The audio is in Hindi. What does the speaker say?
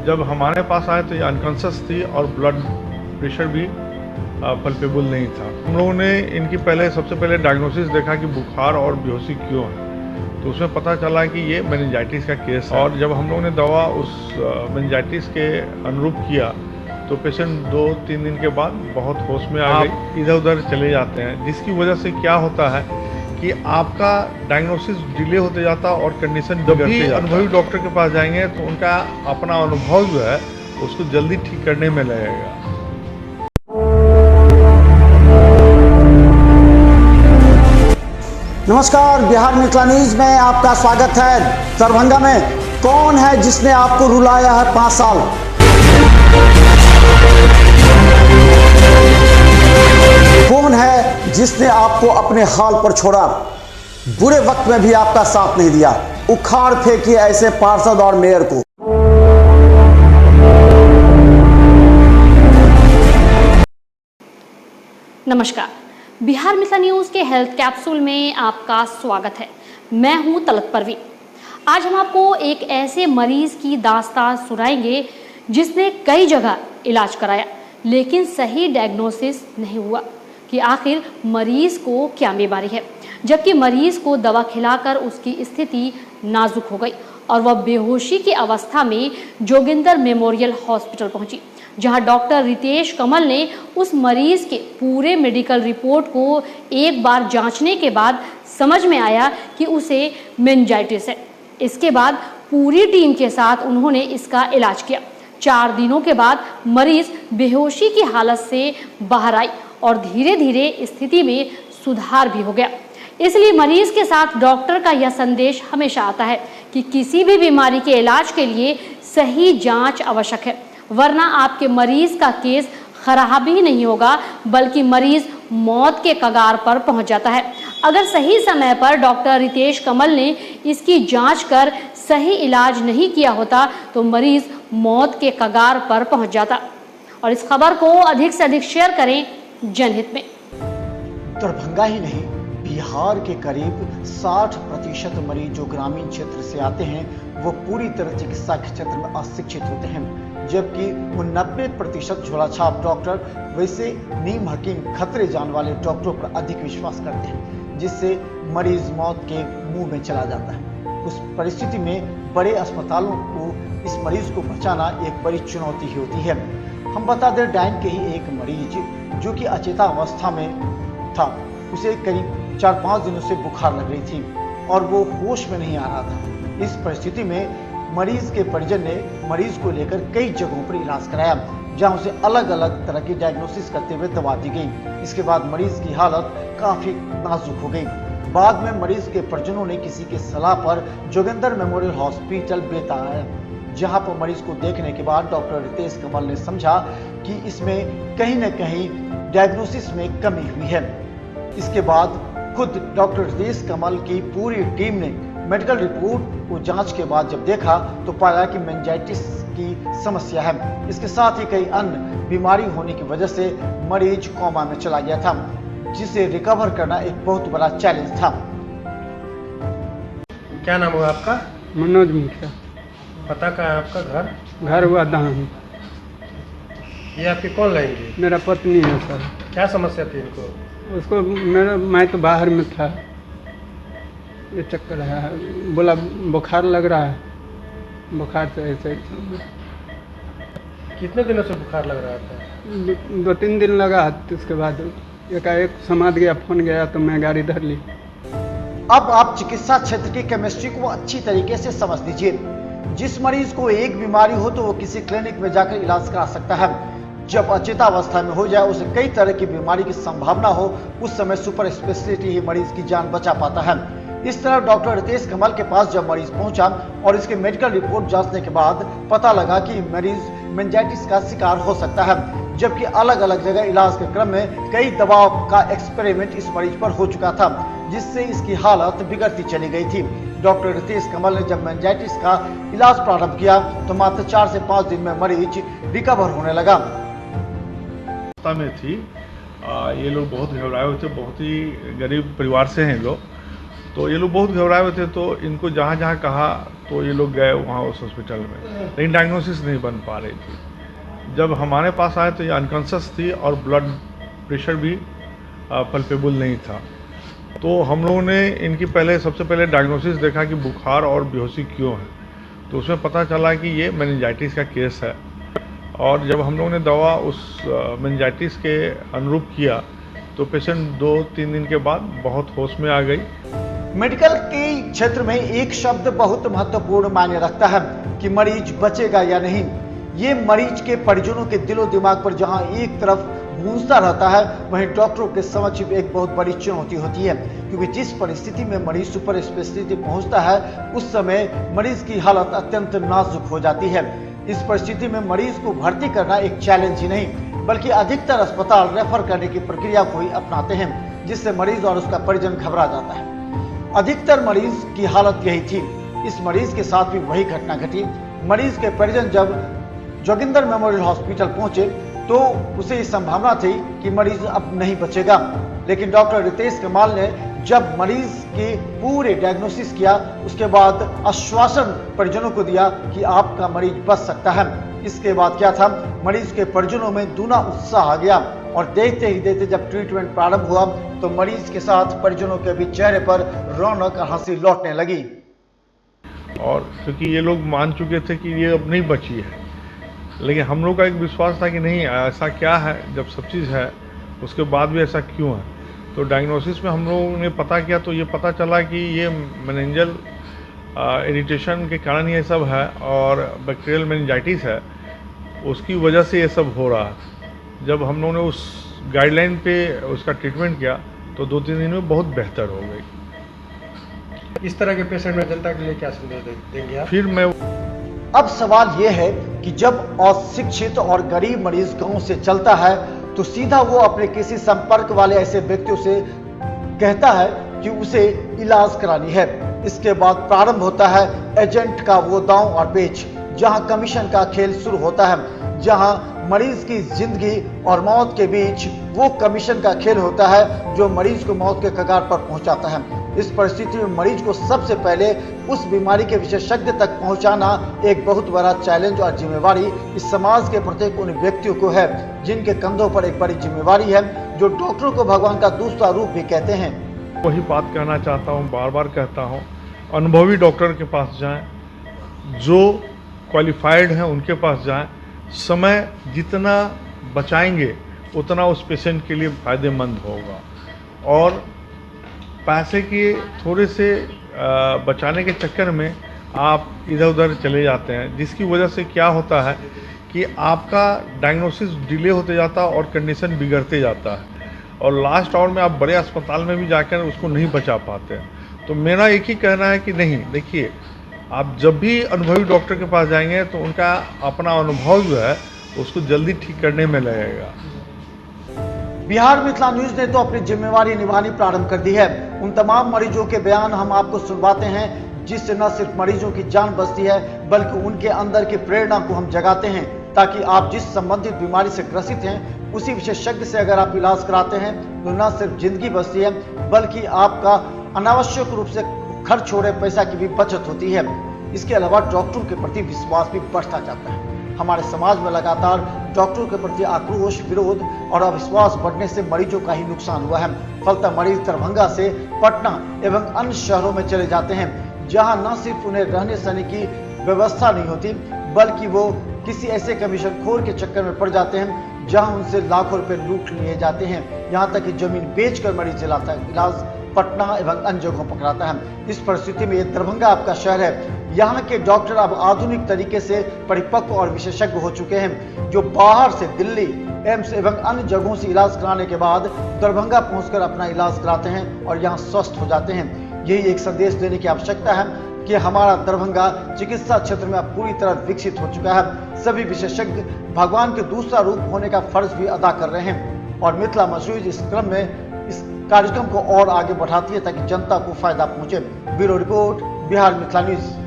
जब हमारे पास आए तो ये अनकॉन्शियस थी और ब्लड प्रेशर भी पल्पेबल नहीं था। हम लोगों ने इनकी सबसे पहले डायग्नोसिस देखा कि बुखार और बेहोशी क्यों है, तो उसमें पता चला कि ये मेनिंजाइटिस का केस है। और जब हम लोगों ने दवा उस मेनिंजाइटिस के अनुरूप किया तो पेशेंट 2-3 दिन के बाद बहुत होश में आ गई, इधर उधर चले जाते हैं, जिसकी वजह से क्या होता है कि आपका डायग्नोसिस डिले होते जाता है और कंडीशन जब भी अनुभवी डॉक्टर के पास जाएंगे तो उनका अपना अनुभव जो है उसको जल्दी ठीक करने में लगेगा। नमस्कार, बिहार मिथिला न्यूज में आपका स्वागत है। दरभंगा में कौन है जिसने आपको रुलाया है 5 साल? कौन है जिसने आपको अपने हाल पर छोड़ा? बुरे वक्त में भी आपका साथ नहीं दिया। उखाड़ फेंकिए ऐसे पार्षद और मेयर को। नमस्कार, बिहार मिथिला न्यूज के हेल्थ कैप्सूल में आपका स्वागत है। मैं हूं तलत परवीन। आज हम आपको एक ऐसे मरीज की दास्तान सुनाएंगे जिसने कई जगह इलाज कराया लेकिन सही डायग्नोसिस नहीं हुआ कि आखिर मरीज को क्या बीमारी है, जबकि मरीज को दवा खिलाकर उसकी स्थिति नाजुक हो गई और वह बेहोशी की अवस्था में जोगिंदर मेमोरियल हॉस्पिटल पहुंची, जहां डॉक्टर रितेश कमल ने उस मरीज के पूरे मेडिकल रिपोर्ट को एक बार जांचने के बाद समझ में आया कि उसे मेनिंजाइटिस है। इसके बाद पूरी टीम के साथ उन्होंने इसका इलाज किया। 4 दिनों के बाद मरीज बेहोशी की हालत से बाहर आई और धीरे धीरे स्थिति में सुधार भी हो गया। इसलिए मरीज के साथ डॉक्टर का यह संदेश हमेशा आता है कि किसी भी बीमारी के इलाज के लिए सही जांच आवश्यक है, वरना आपके मरीज का केस खराब ही नहीं होगा बल्कि मरीज मौत के कगार पर पहुंच जाता है। अगर सही समय पर डॉक्टर रितेश कमल ने इसकी जांच कर सही इलाज नहीं किया होता तो मरीज मौत के कगार पर पहुंच जाता। और इस खबर को अधिक से अधिक शेयर करें जनहित में। दरभंगा ही नहीं, बिहार के करीब 60% मरीज जो ग्रामीण क्षेत्र से आते हैं वो पूरी तरह चिकित्सा के क्षेत्र में अशिक्षित होते हैं, जबकि वो 90% झोलाछाप डॉक्टर वैसे नीम हकीम खतरे जान वाले डॉक्टरों पर अधिक विश्वास करते हैं, जिससे मरीज मौत के मुंह में चला जाता है। उस परिस्थिति में बड़े अस्पतालों को इस मरीज को बचाना एक बड़ी चुनौती ही होती है। हम बता दें, डाइन के ही एक मरीज जो कि अचेता अवस्था में था, उसे करीब 4-5 दिनों से बुखार लग रही थी और वो होश में नहीं आ रहा था। इस परिस्थिति में मरीज के परिजन ने मरीज को लेकर कई जगहों पर इलाज कराया, जहां उसे अलग अलग तरह की डायग्नोसिस करते हुए दवा दी गई। इसके बाद मरीज की हालत काफी नाजुक हो गई। बाद में मरीज के परिजनों ने किसी की सलाह पर जोगिंदर मेमोरियल हॉस्पिटल बेता आया, जहां पर मरीज को देखने के बाद डॉक्टर रितेश कमल ने समझा कि इसमें कहीं न कहीं डायग्नोसिस में कमी हुई है। इसके बाद खुद डॉक्टर रितेश कमल की पूरी टीम ने मेडिकल रिपोर्ट को जांच के बाद जब देखा तो पाया कि मेनिंजाइटिस की समस्या है। इसके साथ ही कई अन्य बीमारी होने की वजह से मरीज कोमा में चला गया था, जिसे रिकवर करना एक बहुत बड़ा चैलेंज था। क्या नाम हुआ आपका? मनोज मुखिया। पता कहाँ है आपका? घर हुआ दाहन। ये आपकी कौन लाएंगे? मेरा पत्नी है सर। क्या समस्या थी इनको? उसको मैं तो बाहर में था, ये चक्कर है, बोला बुखार लग रहा है, बुखार से ऐसे। कितने दिनों से बुखार लग रहा था? 2-3 दिन लगा, तो उसके बाद एकाएक समाध गया, फोन गया तो मैं गाड़ी धर ली। अब आप चिकित्सा क्षेत्र की केमिस्ट्री को अच्छी तरीके से समझ लीजिए। जिस मरीज को एक बीमारी हो तो वो किसी क्लिनिक में जाकर इलाज करा सकता है। जब अचेता अवस्था में हो जाए, उसे कई तरह की बीमारी की संभावना हो, उस समय सुपर स्पेशलिटी ही मरीज की जान बचा पाता है। इस तरह डॉक्टर रितेश कमल के पास जब मरीज पहुंचा और इसके मेडिकल रिपोर्ट जांचने के बाद पता लगा कि मरीज मेनिंजाइटिस का शिकार हो सकता है, जबकि अलग अलग जगह इलाज के क्रम में कई दवाओं का एक्सपेरिमेंट इस मरीज पर हो चुका था, जिससे इसकी हालत बिगड़ती चली गई थी। डॉक्टर रितेश कमल ने जब मेनिंजाइटिस का इलाज प्रारंभ किया तो मात्र 4 से 5 दिन में मरीज रिकवर होने लगा। में थी ये लोग बहुत घबराए हुए थे, बहुत ही गरीब परिवार से हैं लोग, तो ये लोग बहुत घबराए हुए थे। तो इनको जहाँ जहाँ कहा तो ये लोग गए वहाँ उस हॉस्पिटल में, लेकिन डायग्नोसिस नहीं बन पा रही थी। जब हमारे पास आए तो ये अनकॉन्शियस थी और ब्लड प्रेशर भी पल्पेबल नहीं था। तो हम लोगों ने इनकी सबसे पहले डायग्नोसिस देखा कि बुखार और बेहोशी क्यों है, तो उसमें पता चला कि ये मेनिंजाइटिस का केस है। और जब हम लोगों ने दवा उस मेनिंजाइटिस के अनुरूप किया तो पेशेंट 2-3 दिन के बाद बहुत होश में आ गई। मेडिकल के क्षेत्र में एक शब्द बहुत महत्वपूर्ण मायने रखता है कि मरीज बचेगा या नहीं। ये मरीज के परिजनों के दिलो दिमाग पर जहां एक तरफ गूंजता रहता है, वहीं डॉक्टरों के समक्ष एक बहुत बड़ी चुनौती होती है, क्योंकि जिस परिस्थिति में मरीज सुपर स्पेशलिटी पहुंचता है उस समय मरीज की हालत अत्यंत नाजुक हो जाती है। इस परिस्थिति में मरीज को भर्ती करना एक चैलेंज ही नहीं बल्कि अधिकतर अस्पताल रेफर करने की प्रक्रिया को ही अपनाते हैं, जिससे मरीज और उसका परिजन घबरा जाता है। अधिकतर मरीज की हालत यही थी। इस मरीज के साथ भी वही घटना घटी। मरीज के परिजन जब जोगिंदर मेमोरियल हॉस्पिटल पहुंचे तो उसे इस संभावना थी कि मरीज अब नहीं बचेगा, लेकिन डॉक्टर रितेश कमाल ने जब मरीज के पूरे डायग्नोसिस किया उसके बाद आश्वासन परिजनों को दिया कि आपका मरीज बच सकता है। इसके बाद क्या था, मरीज के परिजनों में दूना उत्साह आ गया और देखते ही देखते जब ट्रीटमेंट प्रारंभ हुआ तो मरीज के साथ परिजनों के भी चेहरे पर रौनक और हंसी लौटने लगी। और क्योंकि ये लोग मान चुके थे कि ये अब नहीं बची है, लेकिन हम लोग का एक विश्वास था कि नहीं, ऐसा क्या है, जब सब चीज़ है उसके बाद भी ऐसा क्यों है। तो डायग्नोसिस में हम लोगों ने पता किया तो ये पता चला कि ये मेनिंजल इरिटेशन के कारण ये सब है और बैक्टीरियल मेनिंजाइटिस है, उसकी वजह से ये सब हो रहा है। जब हम लोगों ने उस गाइडलाइन पे उसका ट्रीटमेंट किया तो 2-3 दिन में बहुत बेहतर हो गई। इस तरह के पेशेंट में जनता के लिए क्या संदेश देंगे आप? फिर मैं अब सवाल यह है कि जब अशिक्षित और गरीब मरीज गांव से चलता है तो सीधा वो अपने किसी संपर्क वाले ऐसे व्यक्तियों से कहता है कि उसे इलाज करानी है। इसके बाद प्रारंभ होता है एजेंट का वो दांव और पेच, जहां कमीशन का खेल शुरू होता है, जहां मरीज की जिंदगी और मौत के बीच वो कमीशन का खेल होता है जो मरीज को मौत के कगार पर पहुंचाता है। इस परिस्थिति में मरीज को सबसे पहले उस बीमारी के विशेषज्ञ तक पहुंचाना एक बहुत बड़ा चैलेंज और जिम्मेवारी इस समाज के प्रत्येक उन व्यक्तियों को है जिनके कंधों पर एक बड़ी जिम्मेवारी है, जो डॉक्टरों को भगवान का दूसरा रूप भी कहते हैं। वही बात कहना चाहता हूँ, बार बार कहता हूँ, अनुभवी डॉक्टर के पास जाएं, जो क्वालिफाइड हैं उनके पास जाएं। समय जितना बचाएंगे उतना उस पेशेंट के लिए फ़ायदेमंद होगा। और पैसे के थोड़े से बचाने के चक्कर में आप इधर उधर चले जाते हैं, जिसकी वजह से क्या होता है कि आपका डायग्नोसिस डिले होते जाता है और कंडीशन बिगड़ते जाता है और लास्ट आवर में आप बड़े अस्पताल में भी जाकर उसको नहीं बचा पाते। तो मेरा एक ही कहना है कि नहीं, देखिए, आप जब भी अनुभवी डॉक्टर के पास जाएंगे तो उनका अपना अनुभव जो है उसको जल्दी ठीक करने में लगेगा। बिहार मिथिला न्यूज ने तो अपनी जिम्मेवारी निभानी प्रारंभ कर दी है। उन तमाम मरीजों के बयान हम आपको सुनवाते हैं जिससे न सिर्फ मरीजों की जान बचती है बल्कि उनके अंदर की प्रेरणा को हम जगाते हैं, ताकि आप जिस संबंधित बीमारी से ग्रसित हैं उसी विशेषज्ञ से अगर आप इलाज कराते हैं तो न सिर्फ जिंदगी बचती है बल्कि आपका अनावश्यक रूप से खर्च हो रहे पैसा की भी बचत होती है। इसके अलावा डॉक्टरों के प्रति विश्वास भी बढ़ता जाता है। हमारे समाज में लगातार डॉक्टरों के प्रति आक्रोश, विरोध और अविश्वास बढ़ने से मरीजों का ही नुकसान हुआ है। फलतः मरीज दरभंगा से पटना एवं अन्य शहरों में चले जाते हैं, जहां न सिर्फ उन्हें रहने सहने की व्यवस्था नहीं होती बल्कि वो किसी ऐसे कमीशन खोर के चक्कर में पड़ जाते हैं जहां उनसे लाखों रुपए लूट लिए जाते हैं। यहाँ तक कि जमीन बेचकर मरीज चलाता है, इलाज पटना एवं अन्य जगहों पकड़ाता है। इस परिस्थिति में ये दरभंगा आपका शहर है। यहाँ के डॉक्टर अब आधुनिक तरीके से परिपक्व और विशेषज्ञ हो चुके हैं, जो बाहर से दिल्ली, एम्स एवं अन्य जगहों से इलाज कराने के बाद दरभंगा पहुंचकर अपना इलाज कराते हैं और यहाँ स्वस्थ हो जाते हैं। यही एक संदेश देने की आवश्यकता है कि हमारा दरभंगा चिकित्सा क्षेत्र में अब पूरी तरह विकसित हो चुका है। सभी विशेषज्ञ भगवान के दूसरा रूप होने का फर्ज भी अदा कर रहे हैं और मिथिला मशरूज इस क्रम में इस कार्यक्रम को और आगे बढ़ाती है ताकि जनता को फायदा पहुंचे। Bureau report, Bihar Mithila news.